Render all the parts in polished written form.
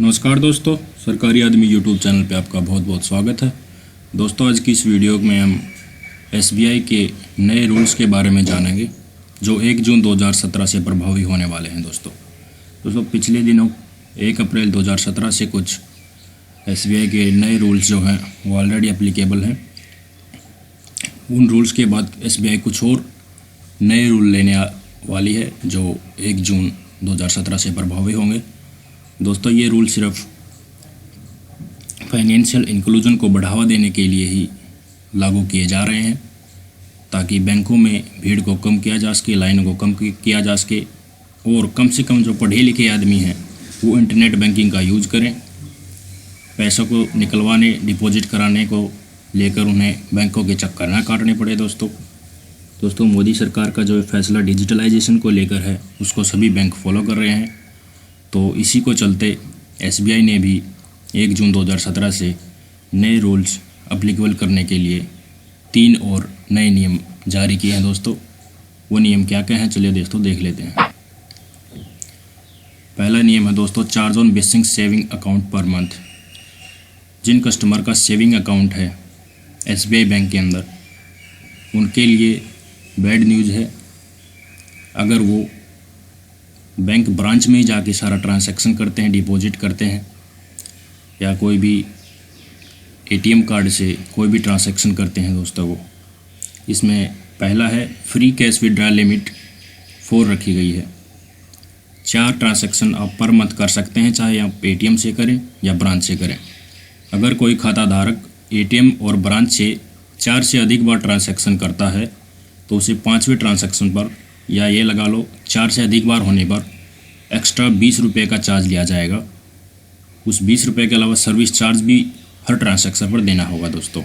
नमस्कार दोस्तों, सरकारी आदमी यूट्यूब चैनल पे आपका बहुत बहुत स्वागत है। दोस्तों, आज की इस वीडियो में हम एसबीआई के नए रूल्स के बारे में जानेंगे जो 1 जून 2017 से प्रभावी होने वाले हैं। दोस्तों पिछले दिनों 1 अप्रैल 2017 से कुछ एसबीआई के नए रूल्स जो हैं वो ऑलरेडी एप्लीकेबल हैं। उन रूल्स के बाद एसबीआई कुछ और नए रूल लेने वाली है जो 1 जून 2017 से प्रभावी होंगे। दोस्तों, ये रूल सिर्फ फाइनेंशियल इंक्लूजन को बढ़ावा देने के लिए ही लागू किए जा रहे हैं ताकि बैंकों में भीड़ को कम किया जा सके, लाइनों को कम किया जा सके और कम से कम जो पढ़े लिखे आदमी हैं वो इंटरनेट बैंकिंग का यूज़ करें। पैसों को निकलवाने, डिपॉजिट कराने को लेकर उन्हें बैंकों के चक्कर ना काटने पड़े। दोस्तों मोदी सरकार का जो फैसला डिजिटलाइजेशन को लेकर है उसको सभी बैंक फॉलो कर रहे हैं। तो इसी को चलते एसबीआई ने भी 1 जून 2017 से नए रूल्स अप्लीकेबल करने के लिए 3 और नए नियम जारी किए हैं। दोस्तों, वो नियम क्या क्या हैं चलिए दोस्तों देख लेते हैं। पहला नियम है दोस्तों, charge on basic saving account per month. जिन कस्टमर का सेविंग अकाउंट है एसबीआई बैंक के अंदर उनके लिए बैड न्यूज़ है। अगर वो बैंक ब्रांच में ही जाके सारा ट्रांसैक्शन करते हैं, डिपॉजिट करते हैं या कोई भी एटीएम कार्ड से कोई भी ट्रांसैक्शन करते हैं दोस्तों, वो इसमें पहला है फ्री कैश विड्रॉल लिमिट 4 रखी गई है। 4 ट्रांसैक्शन आप पर मंथ कर सकते हैं, चाहे आप एटीएम से करें या ब्रांच से करें। अगर कोई खाता धारक एटीएम और ब्रांच से 4 से अधिक बार ट्रांसैक्शन करता है तो उसे 5वें ट्रांसैक्शन पर या ये लगा लो 4 से अधिक बार होने पर एक्स्ट्रा 20 रुपये का चार्ज लिया जाएगा। उस 20 रुपये के अलावा सर्विस चार्ज भी हर ट्रांसैक्शन पर देना होगा। दोस्तों,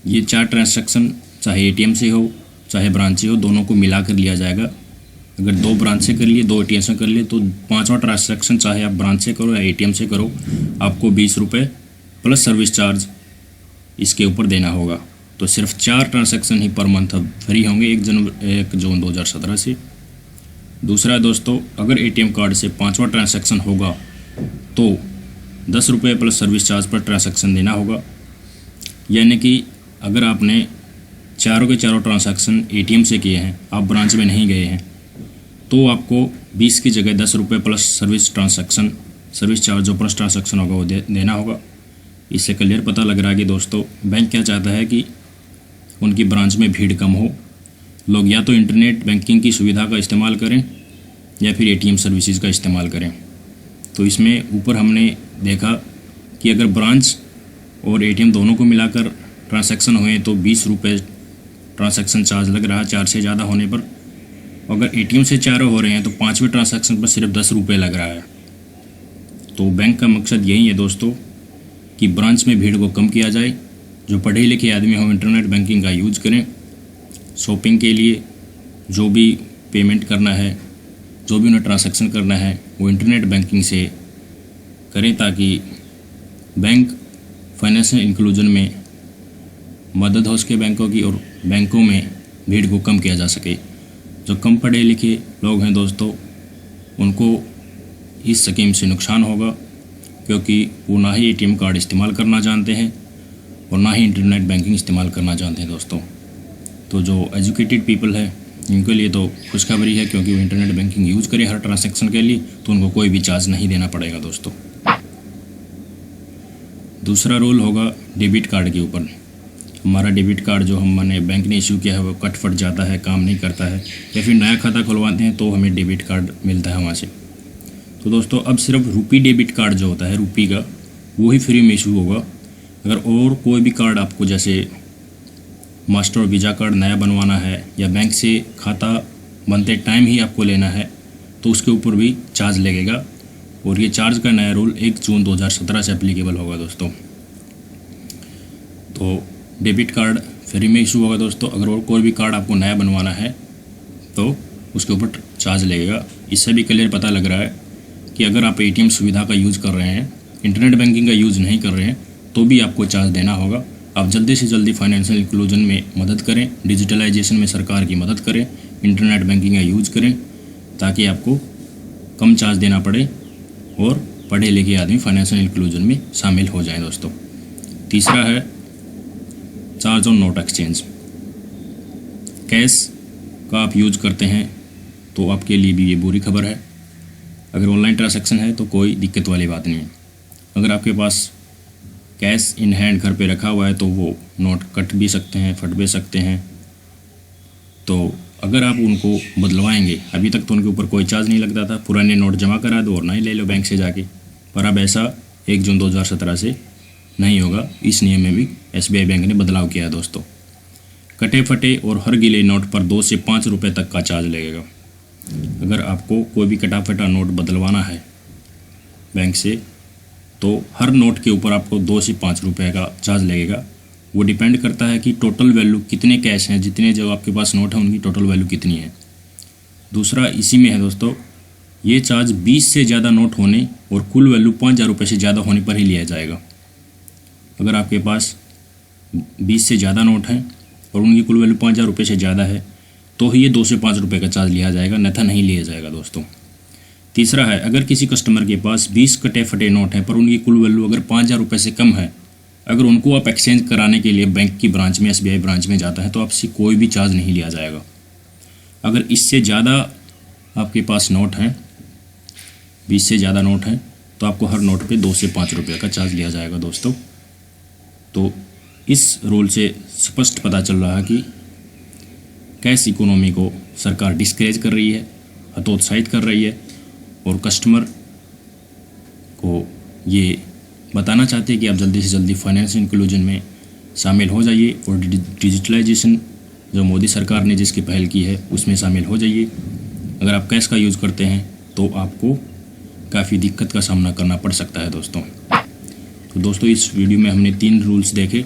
ये 4 ट्रांसैक्शन चाहे एटीएम से हो चाहे ब्रांच से हो, दोनों को मिलाकर लिया जाएगा। अगर 2 ब्रांच से कर लिए, 2 एटीएम से कर लिए तो 5वां ट्रांसैक्शन चाहे आप ब्रांच से करो या एटीएम से करो, आपको 20 रुपये प्लस सर्विस चार्ज इसके ऊपर देना होगा। तो सिर्फ 4 ट्रांसैक्शन ही पर मंथ अब फ्री होंगे 1 जून 2017 से। दूसरा दोस्तों, अगर एटीएम कार्ड से 5वां ट्रांसैक्शन होगा तो 10 रुपये प्लस सर्विस चार्ज पर ट्रांसैक्शन देना होगा। यानी कि अगर आपने चारों के चारों ट्रांसैक्शन एटीएम से किए हैं, आप ब्रांच में नहीं गए हैं, तो आपको 20 की जगह 10 रुपये प्लस सर्विस चार्ज जो प्लस ट्रांसैक्शन होगा वो देना होगा। इससे क्लियर पता लग रहा है कि दोस्तों बैंक क्या चाहता है कि उनकी ब्रांच में भीड़ कम हो, लोग या तो इंटरनेट बैंकिंग की सुविधा का इस्तेमाल करें या फिर एटीएम सर्विसेज का इस्तेमाल करें। तो इसमें ऊपर हमने देखा कि अगर ब्रांच और एटीएम दोनों को मिलाकर ट्रांसैक्शन हुए तो 20 रुपये ट्रांसैक्शन चार्ज लग रहा है 4 से ज़्यादा होने पर। अगर एटीएम से 4 हो रहे हैं तो 5वें ट्रांसैक्शन पर सिर्फ 10 रुपये लग रहा है। तो बैंक का मकसद यही है दोस्तों कि ब्रांच में भीड़ को कम किया जाए, जो पढ़े लिखे आदमी हो इंटरनेट बैंकिंग का यूज करें। शॉपिंग के लिए जो भी पेमेंट करना है, जो भी उन्हें ट्रांसैक्शन करना है वो इंटरनेट बैंकिंग से करें ताकि बैंक फाइनेंशियल इंक्लूजन में मदद हो सके बैंकों की और बैंकों में भीड़ को कम किया जा सके। जो कम पढ़े लिखे लोग हैं दोस्तों उनको इस स्कीम से नुकसान होगा क्योंकि वो ना ही एटीएम कार्ड इस्तेमाल करना जानते हैं और ना ही इंटरनेट बैंकिंग इस्तेमाल करना जानते हैं। दोस्तों, तो जो एजुकेटेड पीपल है इनके लिए तो खुशखबरी है क्योंकि वो इंटरनेट बैंकिंग यूज़ करें हर ट्रांसैक्शन के लिए तो उनको कोई भी चार्ज नहीं देना पड़ेगा। दोस्तों, दूसरा रूल होगा डेबिट कार्ड के ऊपर। हमारा डेबिट कार्ड जो हमने बैंक ने इशू किया है वो कट फट जाता है, काम नहीं करता है या फिर नया खाता खुलवाते हैं तो हमें डेबिट कार्ड मिलता है वहाँ से। तो दोस्तों, अब सिर्फ रुपी डेबिट कार्ड जो होता है रुपी का वो ही फ्री में इशू होगा। अगर और कोई भी कार्ड आपको जैसे मास्टर और वीज़ा कार्ड नया बनवाना है या बैंक से खाता बनते टाइम ही आपको लेना है तो उसके ऊपर भी चार्ज लगेगा और ये चार्ज का नया रूल 1 जून 2017 से एप्लीकेबल होगा। दोस्तों, तो डेबिट कार्ड फ्री में इशू होगा। दोस्तों, अगर और कोई भी कार्ड आपको नया बनवाना है तो उसके ऊपर चार्ज लगेगा। इससे भी क्लियर पता लग रहा है कि अगर आप एटीएम सुविधा का यूज़ कर रहे हैं, इंटरनेट बैंकिंग का यूज़ नहीं कर रहे हैं तो भी आपको चार्ज देना होगा। आप जल्दी से जल्दी फाइनेंशियल इंक्लूजन में मदद करें, डिजिटलाइजेशन में सरकार की मदद करें, इंटरनेट बैंकिंग का यूज़ करें ताकि आपको कम चार्ज देना पड़े और पढ़े लिखे आदमी फाइनेंशियल इंक्लूजन में शामिल हो जाएं दोस्तों। तीसरा है charge on note exchange. Cash का आप यूज करते हैं तो आपके लिए भी ये बुरी खबर है। अगर ऑनलाइन ट्रांजैक्शन है तो कोई दिक्कत वाली बात नहीं है। अगर आपके पास कैश इन हैंड घर पे रखा हुआ है तो वो नोट कट भी सकते हैं, फट भी सकते हैं। तो अगर आप उनको बदलवाएंगे, अभी तक तो उनके ऊपर कोई चार्ज नहीं लगता था, पुराने नोट जमा करा दो और ना ही ले लो बैंक से जाके, पर अब ऐसा 1 जून 2017 से नहीं होगा। इस नियम में भी SBI बैंक ने बदलाव किया है दोस्तों। कटे फटे और हर गीले नोट पर 2 से 5 रुपये तक का चार्ज लगेगा। अगर आपको कोई भी कटा फटा नोट बदलवाना है बैंक से तो हर नोट के ऊपर आपको 2 से 5 रुपये का चार्ज लगेगा। वो डिपेंड करता है कि टोटल वैल्यू कितने कैश हैं, जितने जो आपके पास नोट हैं उनकी टोटल वैल्यू कितनी है। दूसरा इसी में है दोस्तों, ये चार्ज 20 से ज़्यादा नोट होने और कुल वैल्यू 5,000 रुपये से ज़्यादा होने पर ही लिया जाएगा। अगर आपके पास 20 से ज़्यादा नोट हैं और उनकी कुल वैल्यू 5,000 रुपये से ज़्यादा है तो ही ये 2 से 5 रुपये का चार्ज लिया जाएगा, अन्यथा नहीं लिया जाएगा दोस्तों। तीसरा है, अगर किसी कस्टमर के पास 20 कटे फटे नोट हैं पर उनकी कुल वैल्यू अगर 5,000 रुपये से कम है, अगर उनको आप एक्सचेंज कराने के लिए बैंक की ब्रांच में SBI ब्रांच में जाता है तो आपसे कोई भी चार्ज नहीं लिया जाएगा। अगर इससे ज़्यादा आपके पास नोट हैं, 20 से ज़्यादा नोट हैं, तो आपको हर नोट पे 2 से 5 रुपये का चार्ज लिया जाएगा दोस्तों। तो इस रूल से स्पष्ट पता चल रहा है कि कैश इकोनॉमी को सरकार डिस्करेज कर रही है, हतोत्साहित कर रही है और कस्टमर को ये बताना चाहते हैं कि आप जल्दी से जल्दी फाइनेंशियल इंक्लूजन में शामिल हो जाइए और डिजिटलाइजेशन जो मोदी सरकार ने जिसकी पहल की है उसमें शामिल हो जाइए। अगर आप कैश का यूज़ करते हैं तो आपको काफ़ी दिक्कत का सामना करना पड़ सकता है दोस्तों। तो दोस्तों इस वीडियो में हमने 3 रूल्स देखे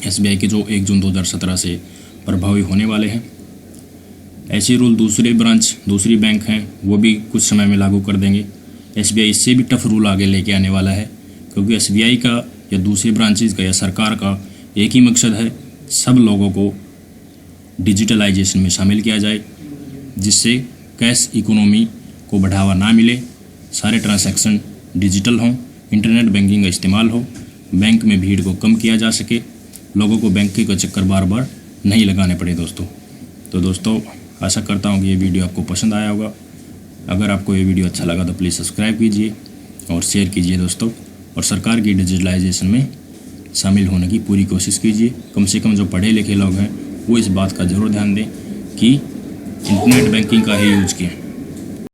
SBI के जो 1 जून 2017 से प्रभावी होने वाले हैं। ऐसे रूल दूसरी बैंक हैं वो भी कुछ समय में लागू कर देंगे। SBI इससे भी टफ रूल आगे लेके आने वाला है, क्योंकि SBI का या दूसरी ब्रांचेज का या सरकार का एक ही मकसद है, सब लोगों को डिजिटलाइजेशन में शामिल किया जाए, जिससे कैश इकोनॉमी को बढ़ावा ना मिले, सारे ट्रांजैक्शन डिजिटल हों, इंटरनेट बैंकिंग का इस्तेमाल हो, बैंक में भीड़ को कम किया जा सके, लोगों को बैंक के चक्कर बार बार नहीं लगाने पड़े दोस्तों। तो दोस्तों आशा करता हूँ कि ये वीडियो आपको पसंद आया होगा। अगर आपको ये वीडियो अच्छा लगा तो प्लीज़ सब्सक्राइब कीजिए और शेयर कीजिए दोस्तों, और सरकार की डिजिटलाइजेशन में शामिल होने की पूरी कोशिश कीजिए। कम से कम जो पढ़े लिखे लोग हैं वो इस बात का ज़रूर ध्यान दें कि इंटरनेट बैंकिंग का ही यूज़ किए।